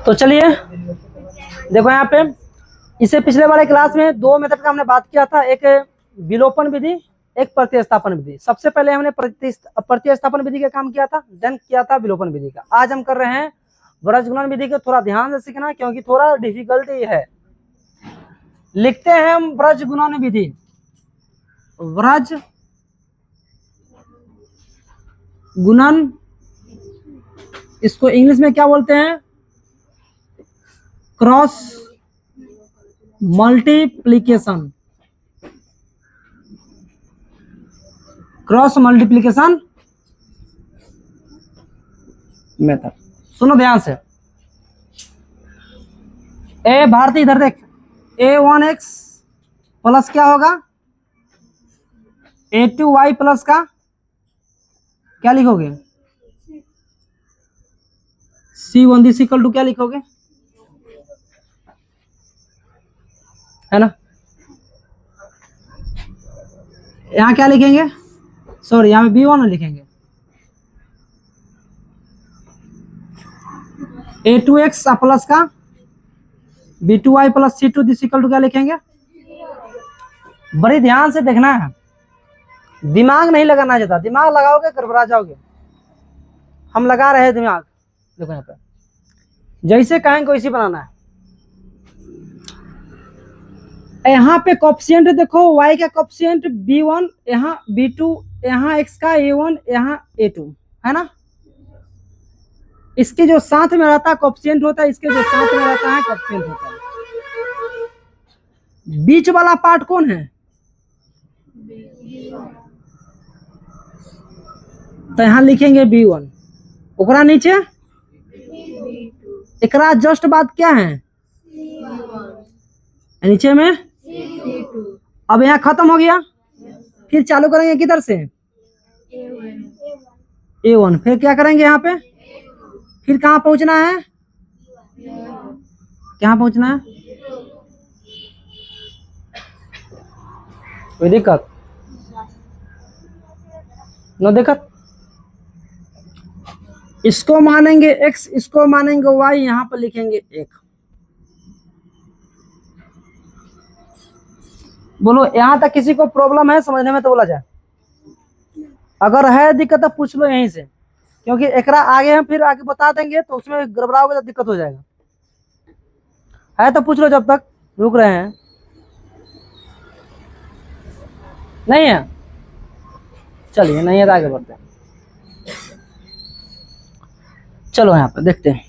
तो चलिए देखो यहाँ पे, इसे पिछले वाले क्लास में दो मेथड का हमने बात किया था, एक विलोपन विधि, एक प्रतिस्थापन विधि। सबसे पहले हमने प्रतिस्थापन विधि का काम किया था, देन किया था विलोपन विधि का। आज हम कर रहे हैं व्रजगुणन विधि को। थोड़ा ध्यान से सीखना क्योंकि थोड़ा डिफिकल्टी है। लिखते हैं हम व्रजगुणन विधि, व्रज गुणन, इसको इंग्लिश में क्या बोलते हैं? Cross multiplication, cross multiplication method. सुनो ध्यान से। ए भारती इधर देख, a1x प्लस क्या होगा? a2y प्लस का क्या लिखोगे? c1 दिस इक्वल टू क्या लिखोगे? है ना? यहाँ क्या लिखेंगे? सॉरी, यहाँ पे b1 लिखेंगे। a2x प्लस का b2y plus c2 this equal to क्या लिखेंगे? बड़ी ध्यान से देखना है, दिमाग नहीं लगाना चाहता। दिमाग लगाओगे गड़बड़ा जाओगे। हम लगा रहे हैं दिमाग। देखो यहाँ पे जैसे कहेंगे वैसे बनाना है। यहाँ पे कोफिशिएंट देखो, y का कोफिशिएंट b1, यहाँ b2, यहाँ x का a1, यहाँ a2, है ना? इसके जो साथ में रहता है कोफिशिएंट होता है, इसके जो साथ में रहता है कोफिशिएंट होता है। बीच वाला पार्ट कौन है? तो यहाँ लिखेंगे b1, ओकरा नीचे एकरा जस्ट बात क्या है? नीचे में अब यहाँ खत्म हो गया। फिर चालू करेंगे किधर से? a1। फिर क्या करेंगे यहाँ पे? फिर कहाँ पहुंचना है? कहाँ पहुंचना है? कोई दिक्कत? नो दिक्कत। इसको मानेंगे x, इसको मानेंगे y, यहाँ पर लिखेंगे 1। बोलो यहाँ तक किसी को प्रॉब्लम है समझने में तो बोला जाए। अगर है दिक्कत तो पूछ लो यहीं से, क्योंकि एकरा आगे हम फिर आगे बता देंगे तो उसमें गड़बड़ाओगे तो दिक्कत हो जाएगा। है तो पूछ लो, जब तक रुक रहे हैं। नहीं है? चलिए नहीं है तो आगे बढ़ते हैं। चलो यहाँ पे देखते हैं।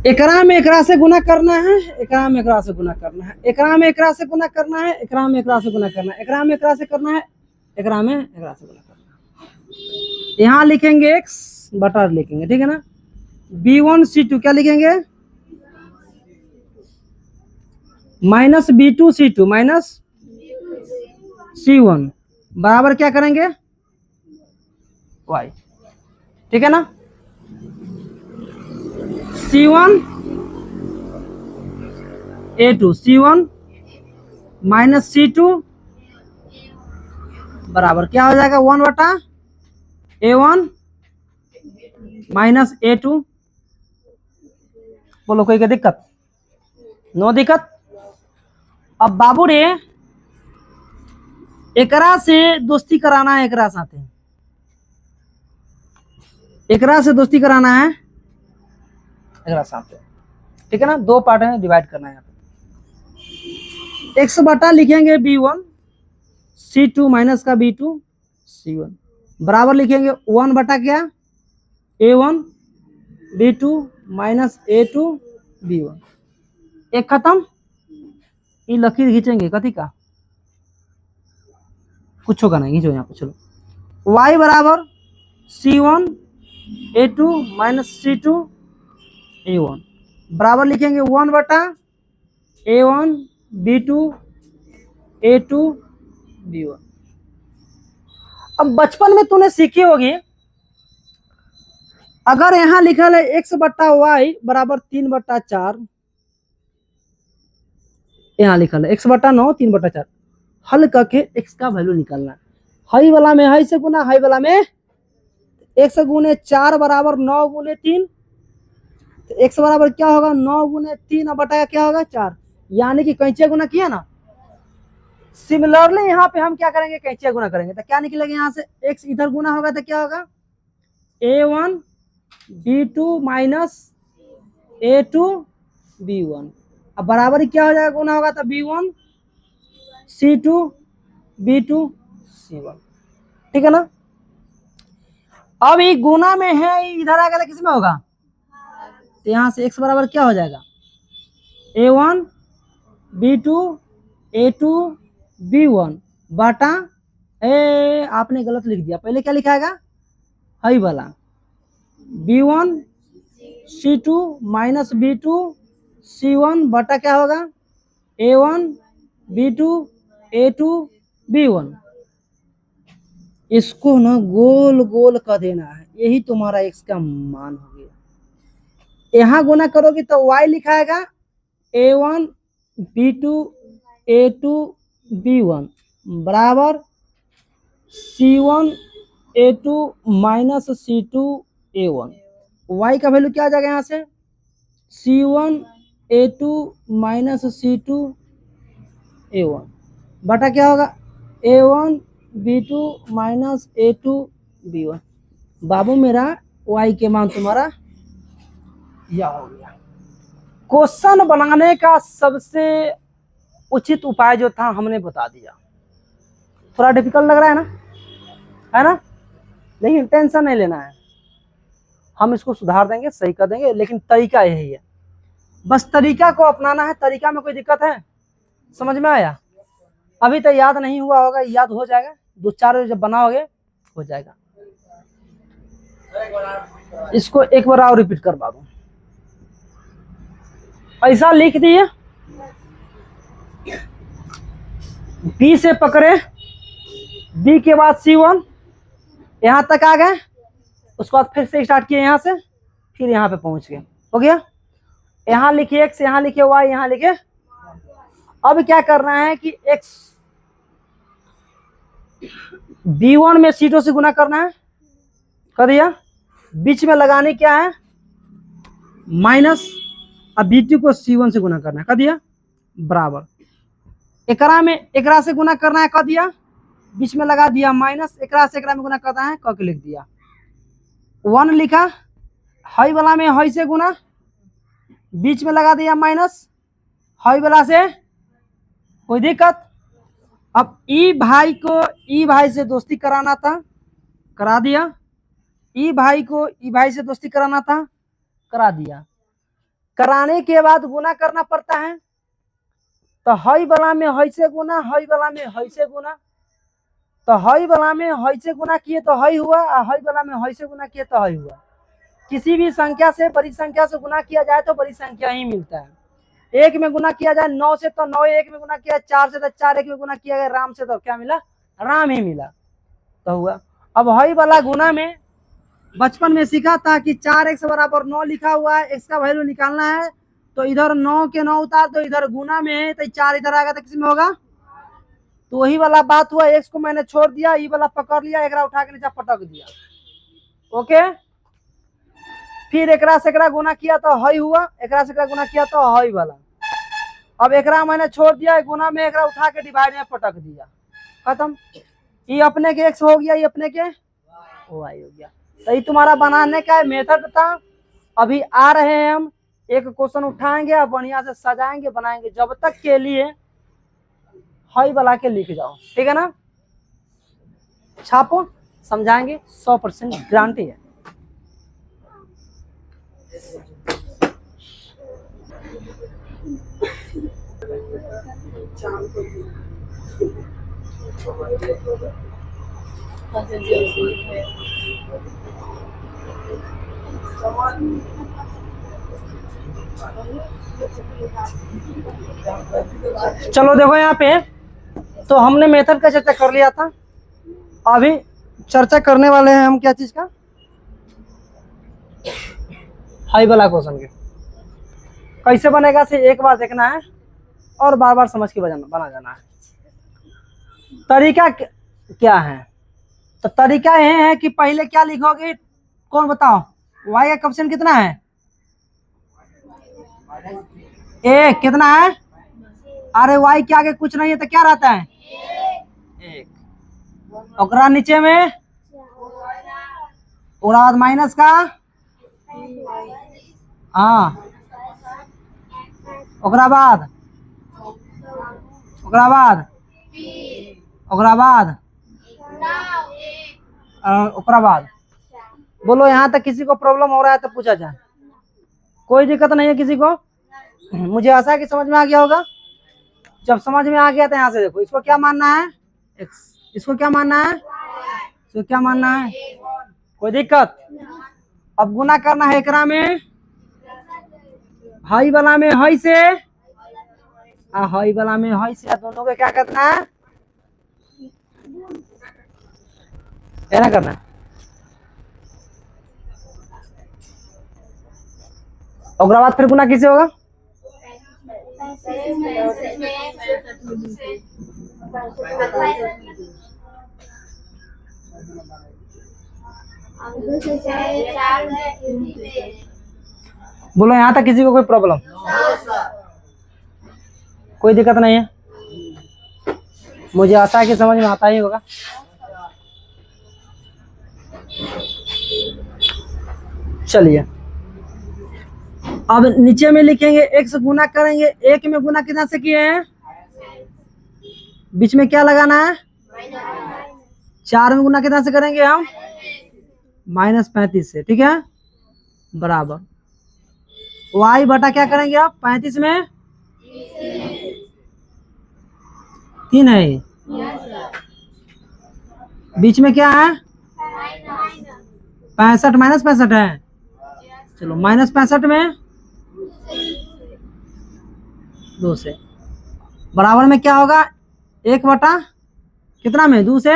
एकरा में एकरा से गुना करना है, एकरा में एकरा से गुना करना है, एकरा में एकरा से गुना करना है, एकरा में एकरा से गुना करना है, एकरा में एकरा से करना है, एकरा में एकरा से गुना करना है। यहाँ लिखेंगे x बटा लिखेंगे, ठीक है ना? b1 c2 क्या लिखेंगे? Minus b2 c2 minus c1 बराबर क्या करेंगे? y, ठीक है ना? c1 a2, c1 minus c2 बराबर क्या हो जाएगा? 1 बटा a1 माइनस a2। बोलो कोई क्या दिक्कत? नो दिक्कत। अब बाबू रे एकरा से दोस्ती कराना है, एकरा साथे, एकरा से दोस्ती कराना है एकरा साथे, ठीक है ना? दो पार्ट में डिवाइड करना है। यहाँ पे x बटा लिखेंगे b1 c2 माइनस का b2 c1 बराबर लिखेंगे 1 बटा क्या? a1 b2 minus a2 b1। एक खत्म। ये लकीर खींचेंगे कथी का? कुछ होगा नहीं, खींचो यहाँ पे। चलो y बराबर c1 a2 minus c2 a1 बराबर लिखेंगे 1 बटा a1 b2 a2 b1। अब बचपन में तूने सीखी होगी, अगर यहाँ लिखा है x बट्टा y बराबर 3 बट्टा 4, यहाँ लिखा है x बट्टा 9 3 बट्टा 4, हल करके x का वैल्यू निकालना है। हाई वाला में हाई से गुना, हाई वाला में x गुने 4 बराबर 9 गुने 3, तो x बराबर क्या होगा 9 गुने 3 और बटा क्या होगा 4, यानी कि कैंचिया गुना किया ना। सिमिलरली यहाँ पे हम क्या करेंगे, कैंचिया गुना करेंगे, तो क्या निकलेगा यहाँ से, x इधर गुना होगा तो क्या होगा a1 b2 minus a2 b1, अब बराबर क्या हो जाएगा, गुना होगा तो b1 c2 b2 c1, ठीक है ना। अब ये गुना में है, इधर आएगा तो किस में होगा, तो यहां से x बराबर क्या हो जाएगा a1 b2 a2 b1 बटा आपने गलत लिख दिया, पहले क्या लिखाएगा हाई वाला b1 c2 minus b2 c1 बटा क्या होगा a1 b2 a2 b1। इसको ना गोल गोल कर देना है, यही तुम्हारा x का मान हो गया। यहाँ गुना करोगे तो y लिखाएगा a1 b2 a2 b1 बराबर c1 a2 minus c2 a1, y का वैल्यू क्या आ जाएगा यहाँ से c1 a2 minus c2 a1 बटा क्या होगा a1 b2 minus a2 b1। बाबू मेरा y के मान तुम्हारा यह हो गया। क्वेश्चन बनाने का सबसे उचित उपाय जो था हमने बता दिया। थोड़ा डिफिकल्ट लग रहा है ना, लेकिन टेंशन नहीं लेना है, हम इसको सुधार देंगे, सही कर देंगे, लेकिन तरीका यही है, बस तरीका को अपनाना है। तरीका में कोई दिक्कत है, समझ में आया? अभी तो याद नहीं हुआ होगा, याद हो जाएगा, 2-4 जब बनाओगे हो जाएगा। इसको एक बार और रिपीट करवा दूं, ऐसा लिख दिए बी से पकड़े, बी के बाद C1 यहां तक आ गए, उसके बाद फिर से स्टार्ट किए यहां से, फिर यहां पे पहुंच गए, हो गया। यहां लिखिए x, यहां लिखिए y, यहां लिखिए। अब क्या करना है कि x b1 में C2 से गुना करना है, कर दिया। बीच में लगाने क्या है माइनस, अब b2 को C1 से गुना करना है, कर दिया, बराबर एकरा में एकरा से गुना करना है, कर दिया, बीच में लगा दिया माइनस, एकरा से एकरा में गुना करना है, करके लिख दिया। 1 लिखा, हाई वाला में हाई से गुना, बीच में लगा दिया माइनस, हाई वाला से कोई दिक्कत। अब ई भाई को ई भाई से दोस्ती कराना था, करा दिया। ई भाई को ई भाई से दोस्ती कराना था, करा दिया। कराने के बाद गुना करना पड़ता है, तो हाई वाला में हाई से गुना, हाई वाला में हाई से गुना, तो हाई वाला में हाई से गुना किए तो हाई हुआ, और हाई वाला में हाई से गुना किए तो हाई हुआ। किसी भी संख्या से बड़ी संख्या से गुना किया जाए तो बड़ी संख्या ही मिलता है। 1 में गुना किया जाए 9 से तो 9, 1 में गुना किया 4 से तो 4, 1 में गुना किया गया राम से तो क्या मिला, राम ही मिला, तो हुआ। अब हाई वाला गुना में बचपन में सीखा था कि 4x बराबर 9 लिखा हुआ है, x का वैल्यू निकालना है, तो इधर 9 के 9 उतार दो, इधर गुना में है तो 4 इधर आएगा तो किस में होगा, तो वही वाला बात हुआ। x को मैंने छोड़ दिया, ये वाला पकड़ लिया, एकरा उठा के नीचे पटक दिया, ओके। फिर एकरा से एकरा गुना किया तो हाई हुआ, एकरा से एकरा गुना किया तो हाई वाला। अब एकरा मैंने छोड़ दिया, गुना में एकरा उठा के डिवाइड में पटक दिया, खत्म। ये अपने के x हो गया, ये अपने के y हो गया। तो ये तुम्हारा बनाने का मेथड था। अभी आ रहे हैं हम, एक क्वेश्चन उठाएंगे और बढ़िया से सजाएंगे, बनाएंगे। जब तक के लिए हाई वाला के लिख जाओ, ठीक है ना, छापो, समझाएंगे, 100% गारंटी है। चलो देखो यहाँ पे तो हमने मेथड का चर्चा कर लिया था, अभी चर्चा करने वाले हैं हम क्या चीज का, हाई वाला क्वेश्चन के कैसे बनेगा से एक बार देखना है और बार बार समझ के बना जाना है। तरीका क्या है, तो तरीका ये है कि पहले क्या लिखोगे, कौन बताओ, y का कोएफिशिएंट कितना है, एक, कितना है, अरे y के आगे कुछ नहीं है तो क्या रहता है, एक, और नीचे में और बाद माइनस का, हाँ, ओकरा बाद ओकरा बाद ओकरा बाद ओकरा बाद। बोलो यहाँ तक किसी को प्रॉब्लम हो रहा है तो पूछा जाए, कोई दिक्कत नहीं है किसी को। मुझे आशा है कि समझ में आ गया होगा। जब समझ में आ गया तो यहाँ से देखो, इसको क्या मानना है, x, इसको क्या मानना है, इसको क्या मानना है, कोई दिक्कत। अब गुना करना है एकरा में, हाई वाला में हाई से, हाई वाला में हाई से, दोनों को क्या करना है, क्या करना है, और बाद फिर गुना किसे होगा, बोलो यहाँ तक किसी को कोई प्रॉब्लम, कोई दिक्कत नहीं है। मुझे आशा है कि समझ में आता ही होगा। चलिए अब नीचे में लिखेंगे, एक से गुना करेंगे, एक में गुना कितना से किए हैं, बीच में क्या लगाना है, 4 में गुना कितना से करेंगे हम, -35 से, ठीक है, बराबर y बटा क्या करेंगे आप, 35 में 3 है, बीच में क्या है, 65 -65 है, चलो -65 में 2 से, बराबर में क्या होगा, 1 बटा कितना में, 2 से,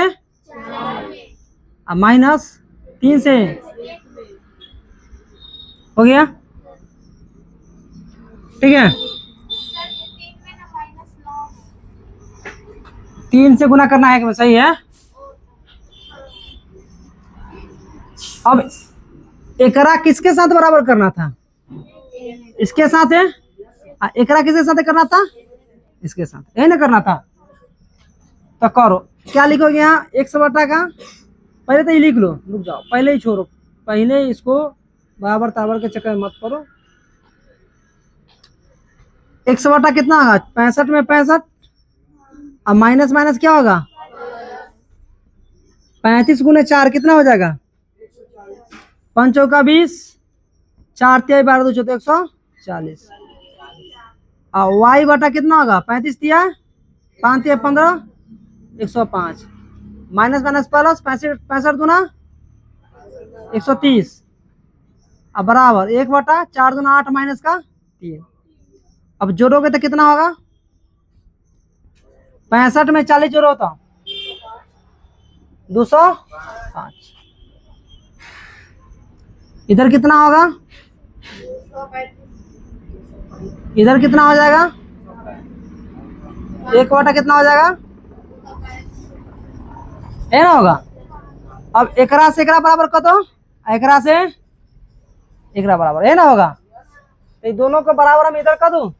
-3 से, हो गया, ठीक है। 3 से गुना करना है, सही है। अब एकरा किसके साथ बराबर करना था, इसके साथ है, एकरा किसके साथ करना था, इसके साथ, यही ना करना था। तो करो, क्या लिखोगे यहाँ, 1 बटा का, पहले तो ये लिख लो, रुक जाओ, पहले ही छोड़ो, पहले इसको बराबर ताबर के चक्कर में मत करो। 1 बटा कितना होगा, 65 में 65, अब माइनस माइनस क्या होगा, 35 गुने 4 कितना हो जाएगा, 5 चौका 20, 4 तिया 12 2 14 140, और y बटा कितना होगा, 35 तिया 5 तिया 15 105, माइनस माइनस प्लस 65 दूना 130, अब बराबर 1 बटा 4 दूना 8 माइनस का 3। अब जोड़ोगे तो कितना होगा, 65 में 40 जोड़ो तो 205, इधर कितना होगा, इधर कितना हो जाएगा, 1 बटा कितना हो जाएगा, है ना होगा। अब एकरा से एकरा बराबर कतो, एकरा से एकरा बराबर, है ना होगा, तो दोनों को बराबर हम इधर कर दूं।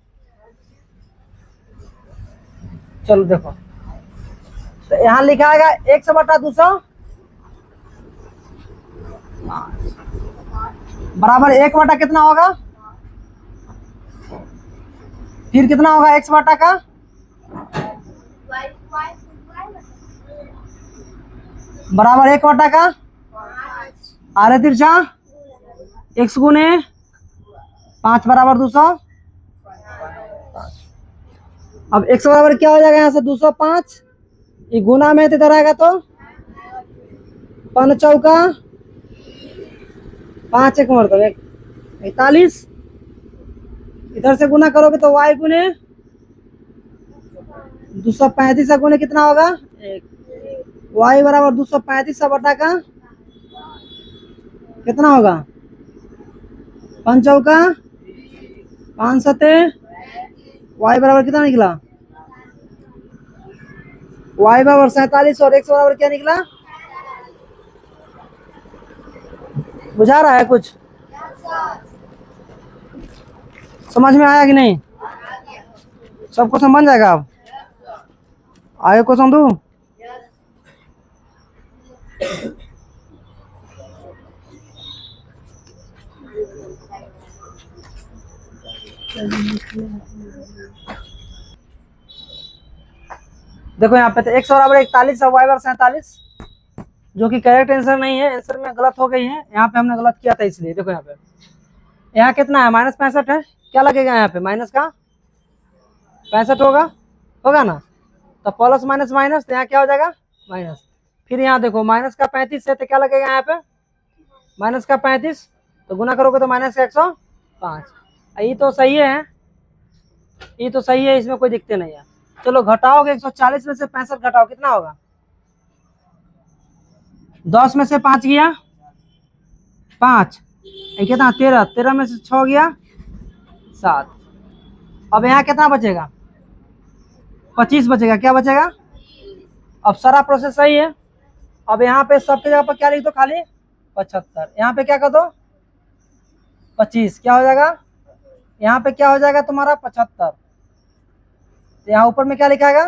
चलो देखो, तो यहाँ लिखा आएगा 1 बटा 200 बराबर 1 बटा कितना होगा, फिर कितना होगा, x बटा का बराबर 1 बटा का, आरे तिरछा x गुने 5 बराबर 200। अब x बराबर क्या हो जाएगा, यहाँ से 205, ये गुना में इधर आएगा तो 5 चौका 5 1 मतलब 41, इधर से गुना करोगे तो y गुने 235 गुने कितना होगा, 1, y बराबर 235 बटा का कितना होगा, 5 चौका 5 सते, y बराबर कितना निकला, y बराबर 47 और x बराबर क्या निकला बुझा रहा है कुछ? समझ में आया कि नहीं? सब क्वेश्चन बन जाएगा अब? आगे क्वेश्चन दू? देखो यहाँ पे तो x बराबर 41 और y बराबर 47, जो कि करेक्ट आंसर नहीं है, आंसर में गलत हो गई है। यहाँ पे हमने गलत किया था इसलिए। देखो यहाँ पे, यहाँ कितना है? -65 है। क्या लगेगा यहाँ पे? माइनस का 65 होगा ना? तो प्लस माइनस माइनस, तो यहाँ क्या हो जाएगा? माइनस। फिर यहाँ देखो माइनस का 35 है, तो क्या लगेगा यहाँ पे? माइनस का 35, तो गुना करोगे तो माइनस का 105। ये तो सही है, ये तो सही है, इसमें कोई दिक्कत नहीं है। चलो घटाओगे 140 में से 65 घटाओ, कितना होगा? 10 में से 5 गया 5, कितना? 13, 13 में से 6 गया 7। अब यहाँ कितना बचेगा? 25 बचेगा। क्या बचेगा? अब सारा प्रोसेस सही है। अब यहाँ पे सबके जगह पर क्या लिख दो? खाली 75। यहाँ पे क्या कर दो? 25। क्या हो जाएगा? यहाँ पे क्या हो जाएगा तुम्हारा? 75। तो यहाँ ऊपर में क्या लिखाएगा?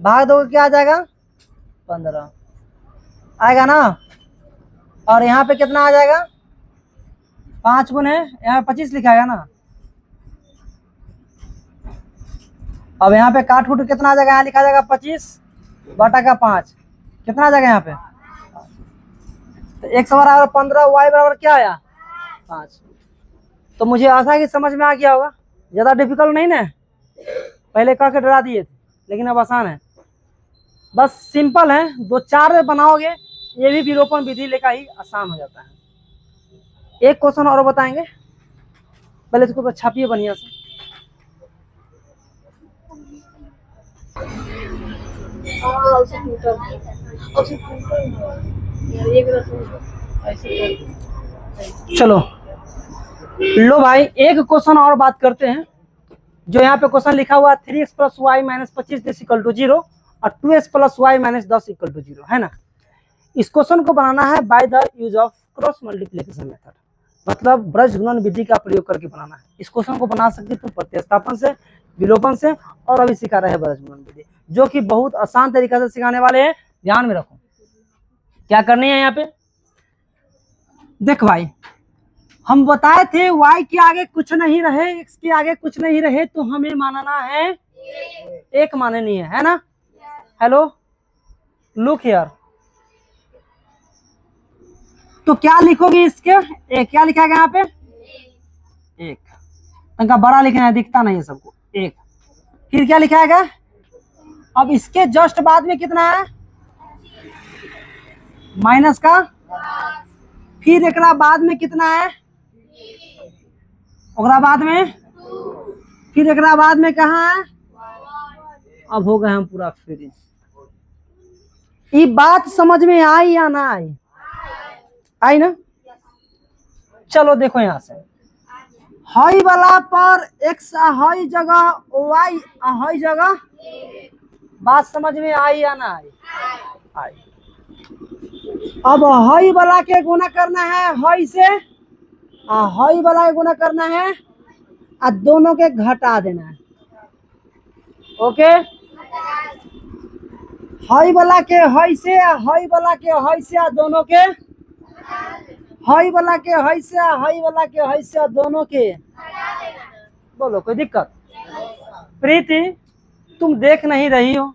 भाग दो, क्या आ जाएगा? 15 आएगा ना? और यहाँ पे कितना आ जाएगा? 5 गुने यहाँ 25 लिखाएगा ना? अब यहाँ पे काट फूट कितना आ जाएगा? यहाँ लिखा जाएगा 25 बटा का 5, कितना आ जाएगा यहाँ पे? तो x बराबर 15, y बराबर क्या आया? 5। तो मुझे आशा है कि समझ में आ गया होगा। ज्यादा डिफिकल्ट नहीं ना? पहले कह के डरा दिए थे, लेकिन अब आसान है, बस सिंपल है। 2-4 बनाओगे, ये भी विलोपन विधि लेकर ही आसान हो जाता है। एक क्वेश्चन और बताएंगे, पहले इसको छापिए बढ़िया से। चलो लो भाई, एक क्वेश्चन और बात करते हैं। जो यहाँ पे क्वेश्चन लिखा हुआ 3x + y - 25 = 0 और 2x + y - 10 = 0 है ना। इस क्वेश्चन को बनाना है by the use of cross multiplication method, मतलब ब्रज गुणन विधि का प्रयोग करके बनाना है। इस क्वेश्चन को बना सकते तो प्रतिस्थापन से, विलोपन से, और अभी सिखा रहे हैं ब्रज गुणन विधि, जो कि बहुत आसान तरीका से सिखाने वाले हैं। ध्यान में रखो क्या करनी है। यहाँ पे देख भाई, हम बताए थे y के आगे कुछ नहीं रहे, x के आगे कुछ नहीं रहे, तो हमें मानना है एक माननी है ना। Hello, look here. तो क्या लिखोगे इसके? एक। क्या लिखा गया यहाँ पे? एक। इनका बड़ा लिखना है, दिखता नहीं है सबको। एक। फिर क्या लिखाएगा? अब इसके जस्ट बाद में कितना है? माइनस का। फिर एक बाद में कितना है? ओकरा बाद में। फिर एक बाद में कहाँ है? अब हो गए हम पूरा फ्री। ये बात समझ में आई या ना आई? आई ना? चलो देखो यहाँ से, हाई वाला पर x हाई जगह, y हाई जगह। बात समझ में आई या ना आई? आई। अब हाई वाला के गुना करना है हाई से, हाई वाला के गुना करना है और दोनों के घटा देना है। ओके, हाई वाला के हाई से, हाई वाला के हाई से, दोनों के हाई वाला के हाई से, हाई वाला के हाई से, दोनों के। बोलो कोई दिक्कत? प्रीति तुम देख नहीं रही हो,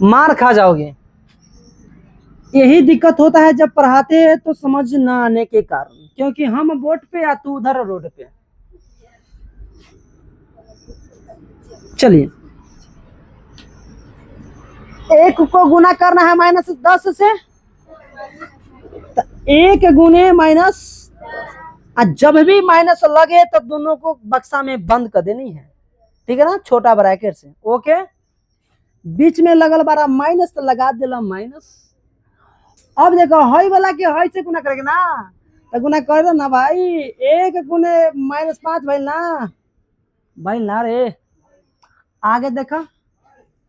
मार खा जाओगे। यही दिक्कत होता है जब पढ़ाते हैं तो समझ ना आने के कारण, क्योंकि हम बोर्ड पे या तू उधर रोड पे। चलिए, एक को गुना करना है -10 से, तो 1 गुने माइनस, जब भी माइनस लगे तो दोनों को बक्सा में बंद कर देनी है, ठीक है ना, छोटा ब्रैकेट से। ओके, बीच में लगल बारा माइनस तो लगा देला माइनस। अब देखो हाई वाला के हाई से गुना करेगा ना, तो गुना कर दो ना भाई। 1 गुने -5 भाई ना, भाई ना रे। आगे देखा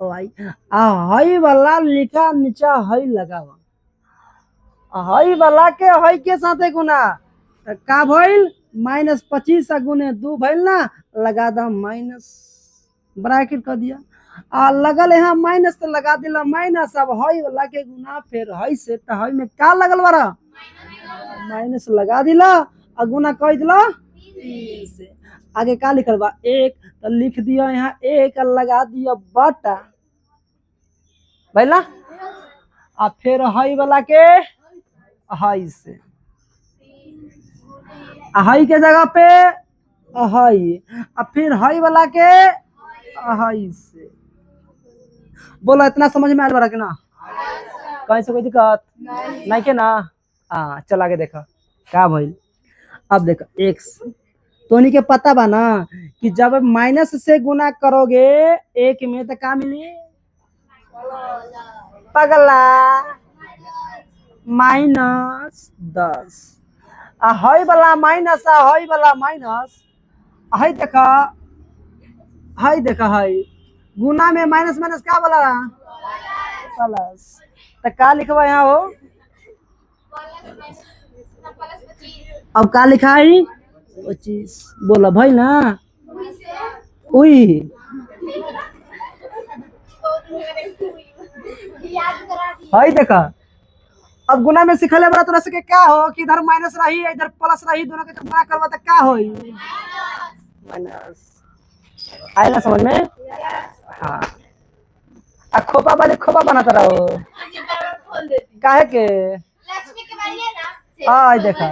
वाई आ हई वाला लिखा नीचा हई लगावा हई वाला के हई के साथे गुना तो का भइल -25 गुने 2 भइल ना लगा दा माइनस ब्रैकेट कर दिया आ लगल यहाँ माइनस तो लगा दिला माइनस अब हई वाला के गुना फिर हई से तो हई में का लगल बारा माइनस लगा दिला और गुना कह दिला 3 से आगे का लिखल बा 1 तो लिख दिया यहाँ 1 और लगा दिया बटा भइला आ फिर हई वाला के हई से हई के जगह पे हई अब फिर हई वाला के हई से बोलो इतना समझ में आ रहा कि ना कहीं से कोई दिक्कत नहीं के ना हाँ चल आगे देखा क्या भइल अब देखो एक्स तो नहीं के पता बा ना कि जब माइनस से गुना करोगे 1 में तो क्या मिली पगला -10 हई वाला माइनस हई वाला माइनस हई देखा हई गुना में माइनस माइनस क्या बोला प्लस तो क्या लिखवा यहाँ हो अब क्या लिखा है 25 बोला भाई ना उई हई देखा अब गुना में सिखले बड़ा तरह से क्या हो कि इधर माइनस रही इधर प्लस रही दोनों के गुना करवा तो क्या होई माइनस आया ना समझ में हाँ आ खोपा वाले खोपा बनाता रहो काहे के हाँ देखा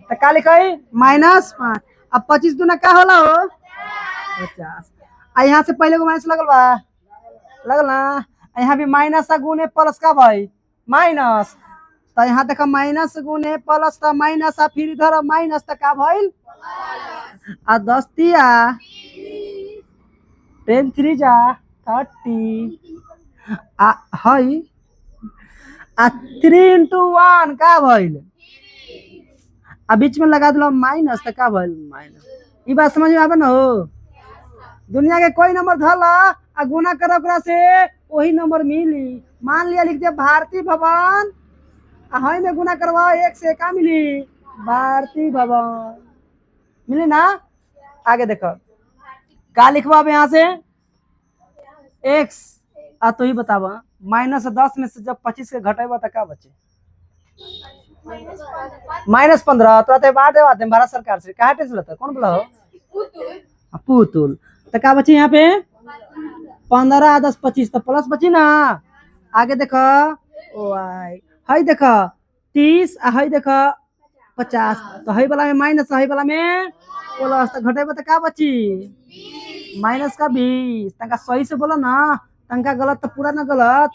तो का लिखा है -5 अब 25 दूना क्या होला हो 50 आ यहाँ से पहले को माइनस लगल ना यहाँ भी माइनस गुने प्लस का भाई माइनस तो यहाँ देखा माइनस गुने प्लस था माइनस आ फिर इधर माइनस तक का भइल आ 10 तिया 10 3 जा 30 आ हई आ 3 × 1 का भइल आ बीच में लगा दिलो माइनस तो का भइल माइनस ई बात समझ में आवे ना हो दुनिया के कोई नंबर धला आ गुना कर ओकरा से वही नंबर मिली मान लिया लिख दे भारती भवन हई में गुना करवा 1 से का मिली भारती भवन मिली ना आगे देखो का लिखवा अब यहाँ से x आ तो ही बतावा -10 में से जब 25 के घटेबा तो का बचे -15 तो बांट देवाते भारत सरकार से कहा टेस्ट लेता कौन बोला हो पुतुल तो का बची यहाँ पे 15 10 25 तो प्लस बची ना आगे देखो वाई हई देखो 30 हई देखो 50 तो हई वाला में माइनस हई वाला में प्लस तो घटेबा तो का बची माइनस का 20 तंका सही से बोलो ना तंका गलत तो पूरा ना गलत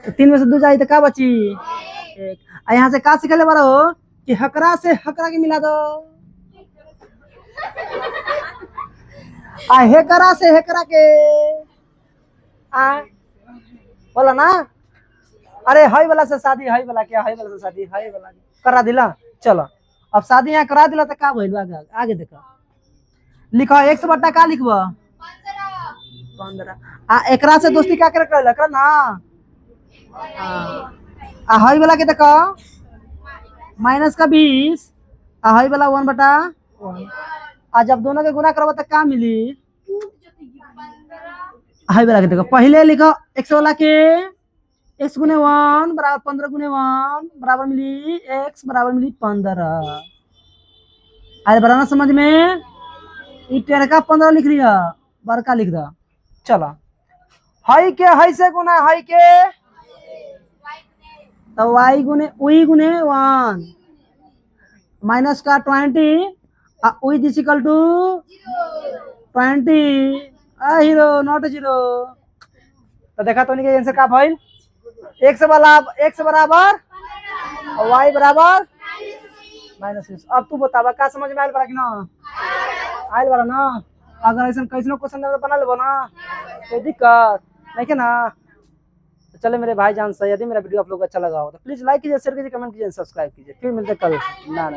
तो 3 में से 2 जाई तो का बची 1 आ यहाँ से का सिखले बारो कि हकरा से हकरा के मिला दो आ हेकरा से हेकरा के आ बोला ना अरे हई वाला से शादी हई वाला क्या हई वाला से शादी हई वाला करा दिला चलो अब शादी यहाँ करा दिला तो का भइल आगे देखो लिखो 1 से बटा का लिखबो 15 आ एकरा से दोस्ती का कर एकरा ना आ हई वाला के देखो माइनस का 20 आ हई वाला 1/1 आ जब दोनों के गुना करबो तो का मिली हई वाला के देखो पहले लिखो x वाला के x गुने 1 बराबर 15 गुने 1 बराबर मिली x बराबर मिली 15 आज बराबर समझ में ई टेढ़ का 15 लिख लिया बड़का लिख दा चलो हई के हई से गुना हई के तो y गुने उई गुने 1 माइनस का 20 उई is equal to 20 hero not 0 तो देखा तो नहीं के आंसर का भइल x बराबर और y बराबर -20 अब तू बतावा का समझ में आइल बड़ा कि ना आइल बड़ा ना अगर ऐसा कैसनो क्वेश्चन बना लेबो ना कोई दिक्कत नहीं के ना तो चले मेरे भाईजान से यदि मेरा वीडियो आप लोग को अच्छा लगा हो तो प्लीज लाइक कीजिए शेयर कीजिए कमेंट कीजिए सब्सक्राइब कीजिए फिर मिलते कल ना